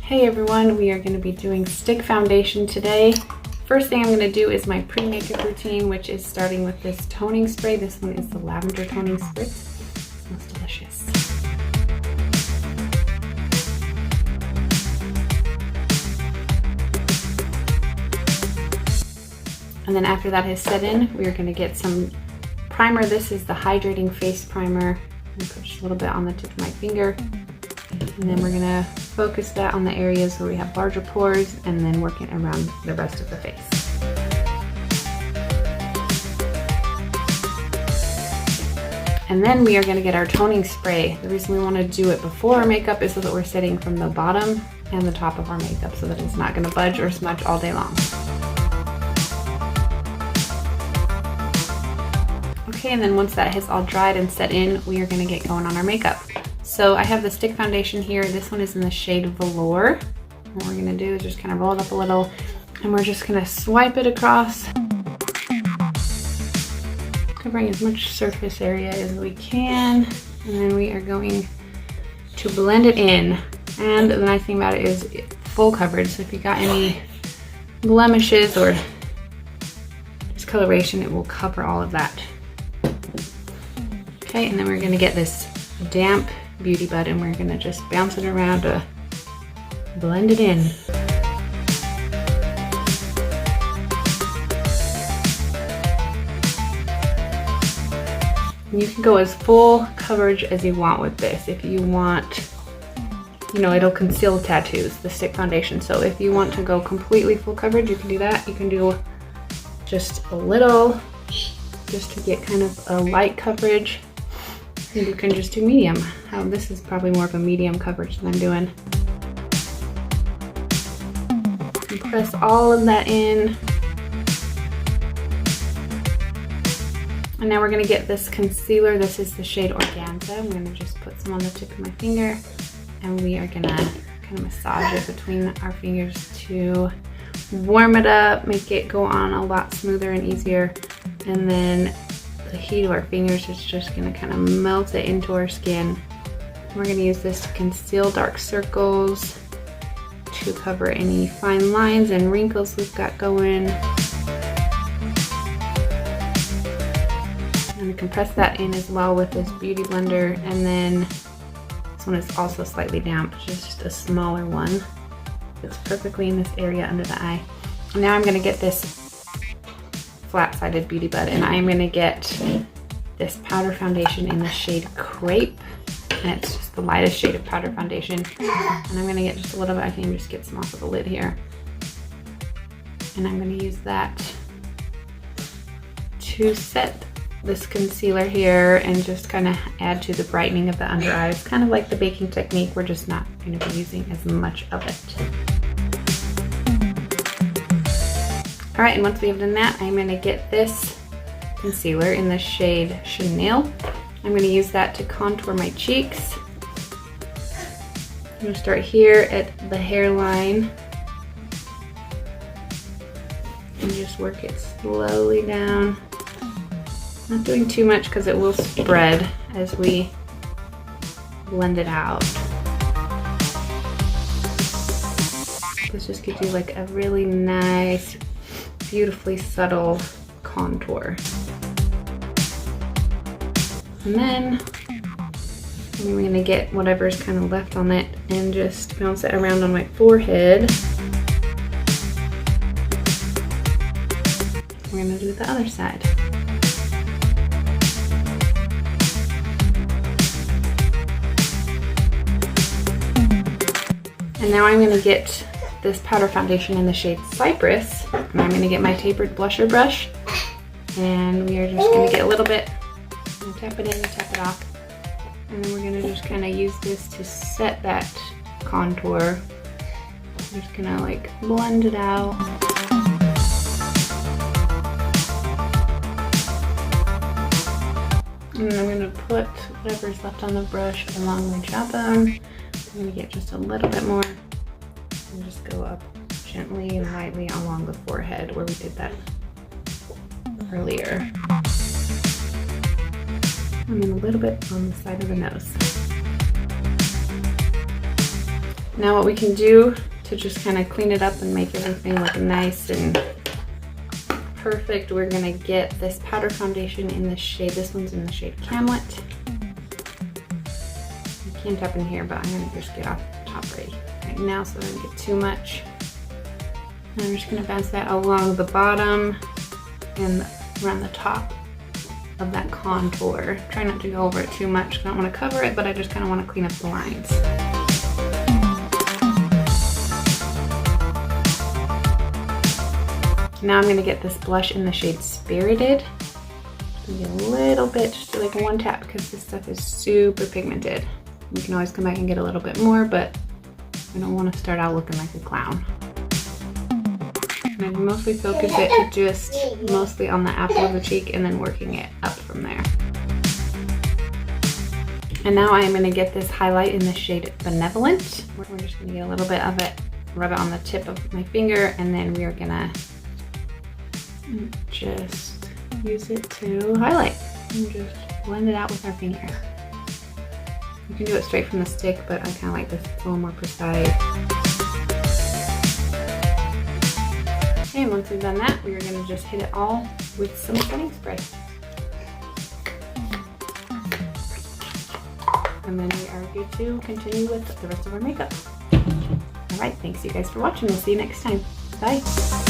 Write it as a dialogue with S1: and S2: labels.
S1: Hey everyone, we are going to be doing stick foundation today. First thing I'm going to do is my pre-makeup routine, which is starting with this toning spray. This one is the lavender toning spritz. It smells delicious. And then after that has set in, we are going to get some primer. This is the hydrating face primer. I'm going to put just a little bit on the tip of my finger. And then we're gonna focus that on the areas where we have larger pores and then work it around the rest of the face. And then we are gonna get our toning spray. The reason we wanna do it before our makeup is so that we're setting from the bottom and the top of our makeup so that it's not gonna budge or smudge all day long. Okay, and then once that has all dried and set in, we are gonna get going on our makeup. So I have the stick foundation here. This one is in the shade Velour. What we're gonna do is just kind of roll it up a little and we're just gonna swipe it across, covering as much surface area as we can. And then we are going to blend it in. And the nice thing about it is full coverage. So if you got any blemishes or discoloration, it will cover all of that. Okay, and then we're gonna get this damp beauty bud and we're gonna just bounce it around to blend it in. And you can go as full coverage as you want with this. If you want, you know, it'll conceal tattoos, the stick foundation. So if you want to go completely full coverage, you can do that. You can do just a little, just to get kind of a light coverage. You can just do medium. This is probably more of a medium coverage than I'm doing. And press all of that in. And now we're gonna get this concealer. This is the shade Organza. I'm gonna just put some on the tip of my finger and we are gonna kind of massage it between our fingers to warm it up, make it go on a lot smoother and easier. And then the heat of our fingers is just gonna kind of melt it into our skin. We're gonna use this to conceal dark circles, to cover any fine lines and wrinkles we've got going. I'm gonna compress that in as well with this beauty blender. And then this one is also slightly damp, just a smaller one. It's perfectly in this area under the eye. And now I'm gonna get this flat-sided beauty bud and I'm gonna get this powder foundation in the shade Crepe, and it's just the lightest shade of powder foundation. And I'm gonna get just a little bit, I can just get some off of the lid here. And I'm gonna use that to set this concealer here and just kind of add to the brightening of the under eyes. Kind of like the baking technique, we're just not gonna be using as much of it. All right, and once we have done that, I'm gonna get this concealer in the shade Chanel. I'm gonna use that to contour my cheeks. I'm gonna start here at the hairline and just work it slowly down. Not doing too much because it will spread as we blend it out. This just gives you like a really nice, beautifully subtle contour. And then I'm gonna get whatever's kind of left on it and just bounce it around on my forehead. We're gonna do the other side. And now I'm gonna get this powder foundation in the shade Cypress, and I'm gonna get my tapered blusher brush, and we are just gonna get a little bit and tap it in, tap it off, and then we're gonna just kind of use this to set that contour. I'm just gonna like blend it out. And I'm gonna put whatever's left on the brush along my jawbone. I'm gonna get just a little bit more and just go up gently and lightly along the forehead where we did that earlier. And then a little bit on the side of the nose. Now what we can do to just kind of clean it up and make everything look nice and perfect, we're gonna get this powder foundation in the shade, this one's in the shade Camlet. I can't tap in here, but I'm gonna just get off the top right now so I don't get too much. And I'm just gonna bounce that along the bottom and around the top of that contour. Try not to go over it too much. I don't want to cover it, but I just kind of want to clean up the lines. Now I'm going to get this blush in the shade Spirited. Maybe a little bit, just do like one tap because this stuff is super pigmented. You can always come back and get a little bit more, but I don't want to start out looking like a clown. And I mostly focus it just mostly on the apple of the cheek and then working it up from there. And now I'm going to get this highlight in the shade Benevolent. We're just going to get a little bit of it, rub it on the tip of my finger, and then we are going to just use it to highlight and just blend it out with our finger. You can do it straight from the stick, but I kind of like this, it's a little more precise. And once we've done that, we are going to just hit it all with some setting spray. And then we are good to continue with the rest of our makeup. Alright, thanks you guys for watching. We'll see you next time. Bye.